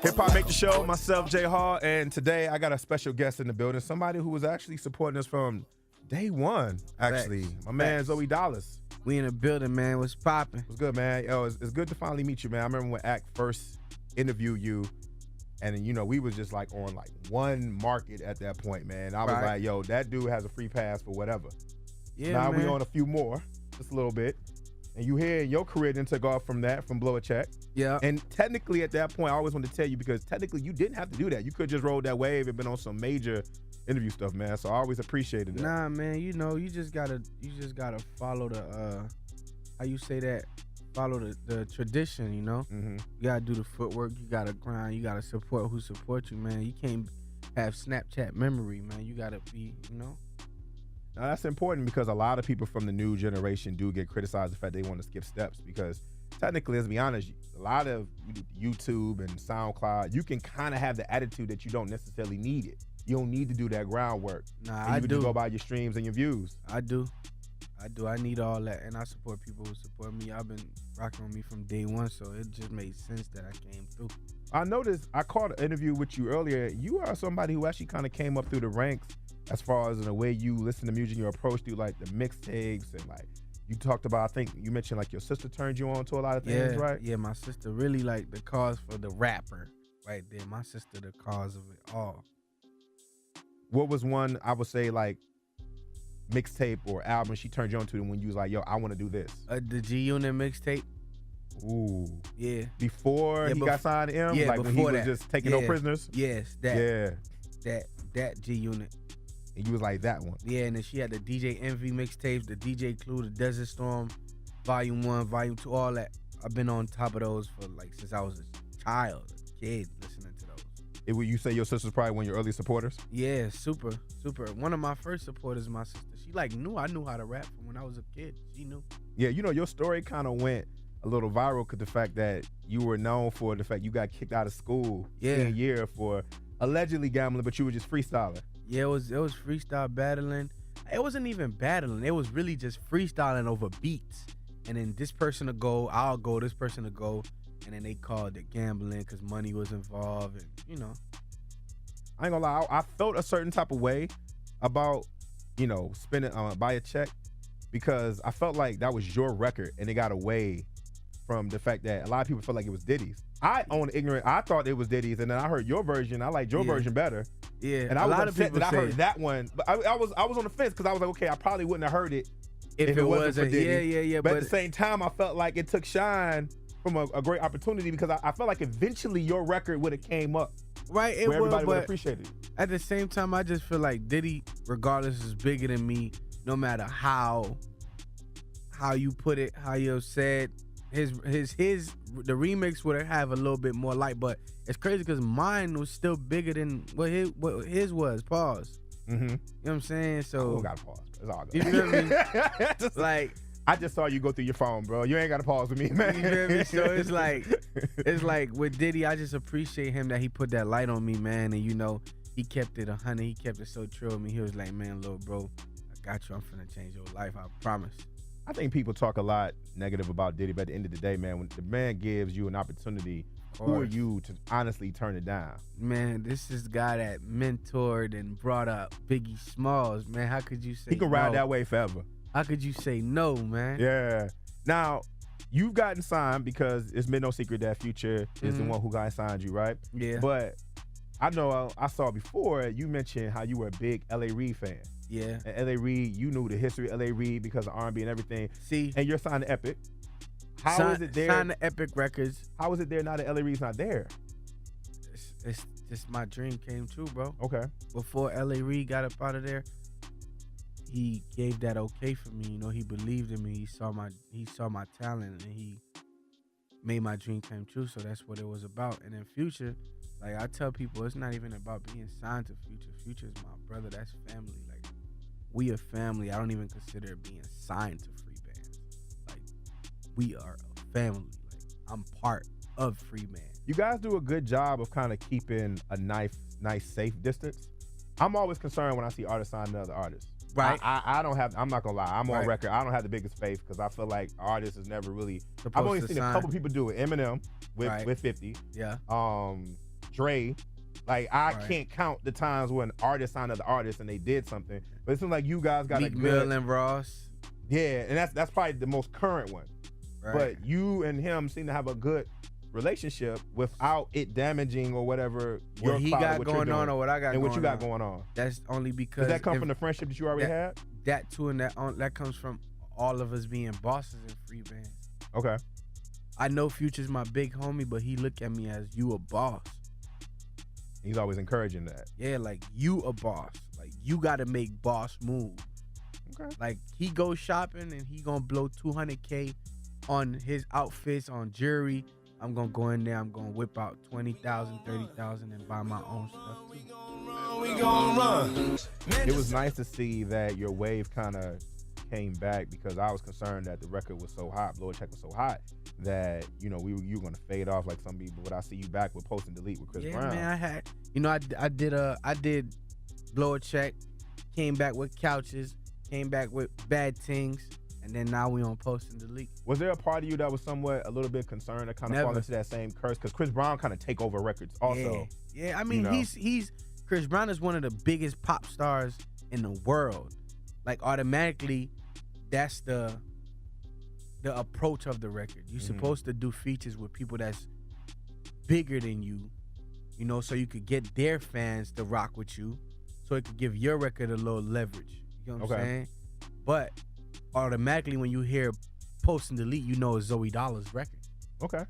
Hip Hop Make the Show, myself, Jay Hall, and today I got a special guest in the building, somebody who was actually supporting us from day one, actually. Facts. My man, Zoey Dollaz. We in the building, man. What's popping? What's good, man? Yo, it's good to finally meet you, man. I remember when Act first interviewed you, and you know, we was just like on like one market at that point, man. I was like, yo, that dude has a free pass for whatever. Yeah, now man. we on a few more, just a little bit. And you hear your career then took off from that, from Blow a Check. Yeah. And technically at that point, I always wanted to tell you, because technically you didn't have to do that. You could just roll that wave and been on some major interview stuff, man. So I always appreciated that. Nah, man, you know, you just gotta follow the how you say that? Follow the tradition, you know? Mm-hmm. You gotta do the footwork, you gotta grind, you gotta support who support you, man. You can't have Snapchat memory, man. You gotta be, you know. Now that's important, because a lot of people from the new generation do get criticized the fact they want to skip steps, because technically, let's be honest, a lot of YouTube and SoundCloud, you can kind of have the attitude that you don't necessarily need it. You don't need to do that groundwork. Nah, and I you do. just go by your streams and your views. I do. I need all that, and I support people who support me. I've been rocking with me from day one, so it just made sense that I came through. I noticed, I caught an interview with you earlier. You are somebody who actually kind of came up through the ranks as far as in the way you listen to music, your approach through like the mixtapes, and like you talked about, I think you mentioned like your sister turned you on to a lot of things, right? Yeah, my sister really like the cause for the rapper right there. My sister the cause of it all. What was one, I would say, like mixtape or album she turned you on to when you was like, yo, I want to do this? The G Unit mixtape. Ooh. Yeah. Before he got signed to M? Yeah, like when he was that. just taking no prisoners? Yes, that. Yeah. That G Unit. And you was like, that one? Yeah, and then she had the DJ Envy mixtapes, the DJ Clue, the Desert Storm, Volume 1, Volume 2, all that. I've been on top of those for like since I was a child, a kid, listening to those. Would you say your sister's probably one of your early supporters? Yeah, super. One of my first supporters, my sister. She like I knew how to rap from when I was a kid. She knew. Yeah, you know, your story kind of went a little viral because the fact that you were known for the fact you got kicked out of school senior year for allegedly gambling, but you were just freestyling. Yeah, it was freestyle battling. It wasn't even battling. It was really just freestyling over beats. And then this person to go, I'll go, this person to go. And then they called it gambling because money was involved. And, you know. I ain't gonna lie, I felt a certain type of way about, you know, spending, buy a check, because I felt like that was your record and it got away from the fact that a lot of people felt like it was Diddy's. I thought it was Diddy's, and then I heard your version. I liked your version better. Yeah, and I was upset that I heard it. that one. But I was on the fence, because I was like, okay, I probably wouldn't have heard it if it wasn't for Diddy. Yeah. But at the same time, I felt like it took shine from a great opportunity, because I felt like eventually your record would have came up. Right, it where everybody would but appreciate it. At the same time, I just feel like Diddy, regardless, is bigger than me. No matter how you put it, how you said. The remix would have a little bit more light, but it's crazy because mine was still bigger than what his was. Pause. Mm-hmm. You know what I'm saying? So I got to pause. It's all good. You feel me? Like, I just saw you go through your phone, bro. You ain't got to pause with me, man. You feel me? So it's like with Diddy, I just appreciate him that he put that light on me, man. And you know, he kept it 100. He kept it so true with me. He was like, man, little bro, I got you. I'm finna change your life. I promise. I think people talk a lot negative about Diddy, but at the end of the day, man, when the man gives you an opportunity, who are you to honestly turn it down? Man, this is the guy that mentored and brought up Biggie Smalls, man. How could you say he can ride that way forever? How could you say no, man? Yeah. Now, you've gotten signed, because it's been no secret that Future is the one who got signed you, right? Yeah. But I know I saw before you mentioned how you were a big L.A. Reid fan. Yeah. And L.A. Reid, you knew the history of L.A. Reid because of R&B and everything. See. And you're signed to Epic. How is it there? Signed to Epic Records. How is it there now that L.A. Reid's not there? It's just my dream came true, bro. Okay. Before L.A. Reid got up out of there, he gave that okay for me. You know, he believed in me. He saw my talent, and he made my dream come true. So that's what it was about. And in Future, like I tell people, it's not even about being signed to Future. Future is my brother. That's family. Like, we a family. I don't even consider being signed to Free Bands. Like, we are a family. Like, I'm part of Free Band. You guys do a good job of kind of keeping a nice, safe distance. I'm always concerned when I see artists sign to other artists. Right. I don't have, I'm not gonna lie, I'm on record, I don't have the biggest faith, because I feel like artists is never really, I've only seen a couple people do it. Eminem with 50. Yeah. Dre. Like, I can't count the times when artists signed other artists and they did something. But it seems like you guys got Meek a good... Mill and Ross. Yeah, and that's probably the most current one. Right. But you and him seem to have a good relationship without it damaging or whatever what he got going on or what I got going on. And what you got going on. That's only because... Does that come from the friendship that you already had? That too, and that comes from all of us being bosses in free bands. Okay. I know Future's my big homie, but he look at me as you a boss. He's always encouraging that. Yeah, like you a boss. Like you gotta make boss moves. Okay. Like he goes shopping and he gonna blow $200K on his outfits, on jewelry. I'm gonna go in there, I'm gonna whip out $20,000, $30,000 and buy my own stuff too. We gon' run. It was nice to see that your wave kind of came back, because I was concerned that the record was so hot, Blow a Check was so hot, that, you know, you were going to fade off like some people. But I see you back with Post and Delete with Chris Brown. Yeah, man, I did Blow a Check, came back with Couches, came back with Bad Things, and then now we on Post and Delete. Was there a part of you that was somewhat a little bit concerned to kind of fall into that same curse? Because Chris Brown kind of take over records also. Yeah, I mean, he's Chris Brown is one of the biggest pop stars in the world. Like, automatically, that's the approach of the record. You're supposed to do features with people that's bigger than you, you know, so you could get their fans to rock with you, so it could give your record a little leverage. You know what I'm saying? But automatically, when you hear Post and Delete, you know it's Zoey Dollaz record. Okay.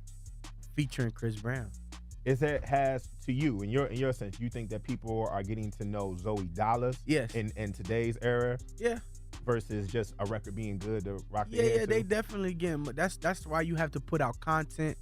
Featuring Chris Brown. Has to you, in your sense, you think that people are getting to know Zoey Dollaz in today's era? Yeah. Versus just a record being good to rock the Yeah, they definitely get. That's why you have to put out content.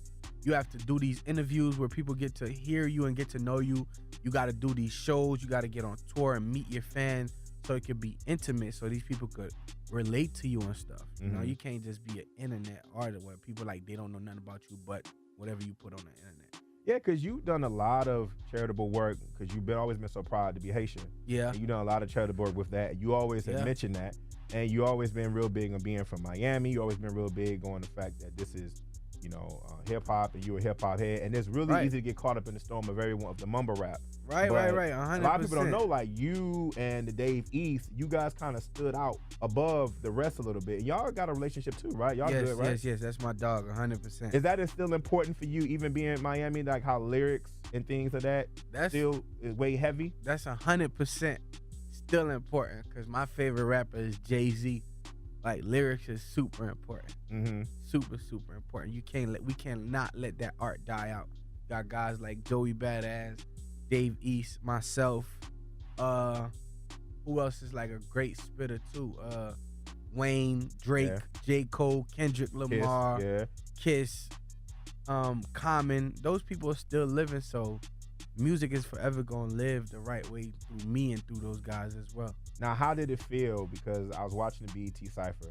You have to do these interviews where people get to hear you and get to know you. You got to do these shows. You got to get on tour and meet your fans, so it could be intimate, so these people could relate to you and stuff. You know, you can't just be an internet artist where people like they don't know nothing about you but whatever you put on the internet. Yeah, because you've done a lot of charitable work, because you've always been so proud to be Haitian. Yeah. And you've done a lot of charitable work with that. You always have mentioned that. And you always been real big on being from Miami. You always been real big on the fact that this is, you know, hip hop, and you're a hip hop head. And it's really easy to get caught up in the storm of everyone of the mumble rap. Right, 100%. A lot of people don't know, like you and the Dave East, you guys kind of stood out above the rest a little bit. And y'all got a relationship too, right? Y'all good, right? Yes. That's my dog, 100%. Is that still important for you, even being in Miami, like how lyrics and things of that still is way heavy? That's 100% still important, because my favorite rapper is Jay-Z. Like, lyrics is super important. Super, super important. We cannot let that art die out. Got guys like Joey Badass, Dave East, myself. Who else is like a great spitter too? Wayne, Drake, J. Cole, Kendrick Lamar, Kiss, Common. Those people are still living, so music is forever gonna live the right way through me and through those guys as well. Now, how did it feel? Because I was watching the BET Cypher,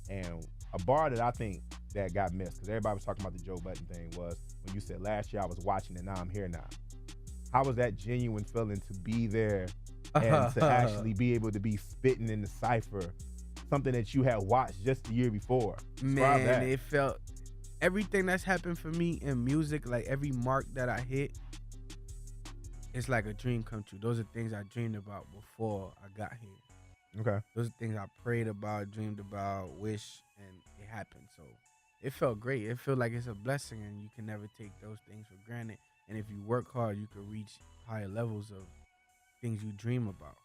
and a bar that I think that got missed, because everybody was talking about the Joe Budden thing, was when you said last year I was watching and now I'm here now. How was that genuine feeling to be there and to actually be able to be spitting in the Cypher, something that you had watched just the year before? Man, it felt, everything that's happened for me in music, like every mark that I hit, it's like a dream come true. Those are things I dreamed about before I got here. Okay. Those are things I prayed about, dreamed about, wish, and it happened. So it felt great. It felt like it's a blessing, and you can never take those things for granted. And if you work hard, you can reach higher levels of things you dream about.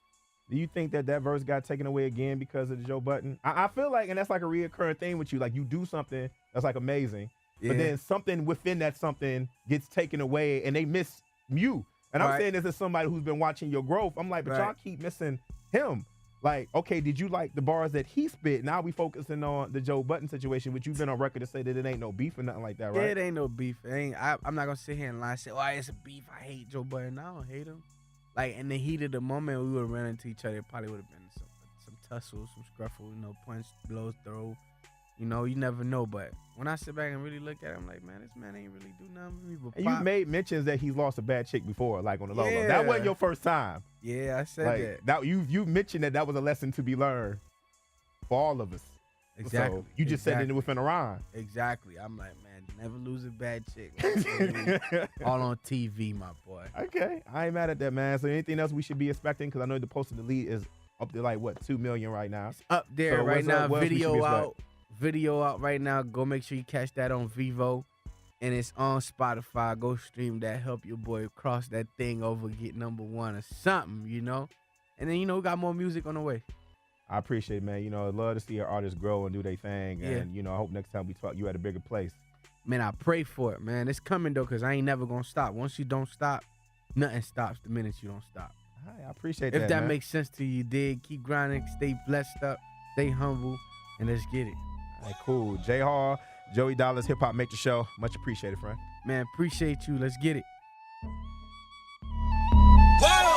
Do you think that verse got taken away again because of the Joe Budden? I feel like, and that's like a reoccurring thing with you, like you do something that's like amazing, but then something within that something gets taken away and they miss you. And I'm saying this as somebody who's been watching your growth. I'm like, but y'all keep missing him. Like, okay, did you like the bars that he spit? Now we focusing on the Joe Budden situation, which you've been on record to say that it ain't no beef or nothing like that, right? Yeah, it ain't no beef. I'm not gonna sit here and lie and say, oh, it's a beef. I hate Joe Budden. I don't hate him. Like, in the heat of the moment, we would run into each other. It probably would have been some tussles, some scruffle, punch, blows, throw. You know, you never know. But when I sit back and really look at it, I'm like, man, this man ain't really do nothing for me. But and you made mentions that he's lost a bad chick before, like on the low. That wasn't your first time. Yeah, I said that. You mentioned that was a lesson to be learned for all of us. Exactly. So you just said it within a rhyme. Exactly. I'm like, man, Never lose a bad chick. All on TV, my boy. Okay, I ain't mad at that, man. So anything else we should be expecting? Because I know the Post and Delete is up to like what 2 million right now. It's up there So right now. what else we should be Video out right now. Go make sure you catch that on Vivo, and it's on Spotify. Go stream that. Help your boy cross that thing over, get #1 or something, you know. And then we got more music on the way. I appreciate it, man. I'd love to see our artists grow and do their thing. Yeah. And, I hope next time we talk, you at a bigger place. Man, I pray for it, man. It's coming, though, because I ain't never going to stop. Once you don't stop, nothing stops the minute you don't stop. All right, I appreciate that, If that man. makes sense to you, dig. Keep grinding. Stay blessed up. Stay humble. And let's get it. All right, cool. J Hall, Zoey Dollaz, HipHopMatrixShow. Much appreciated, friend. Man, appreciate you. Let's get it. Whoa!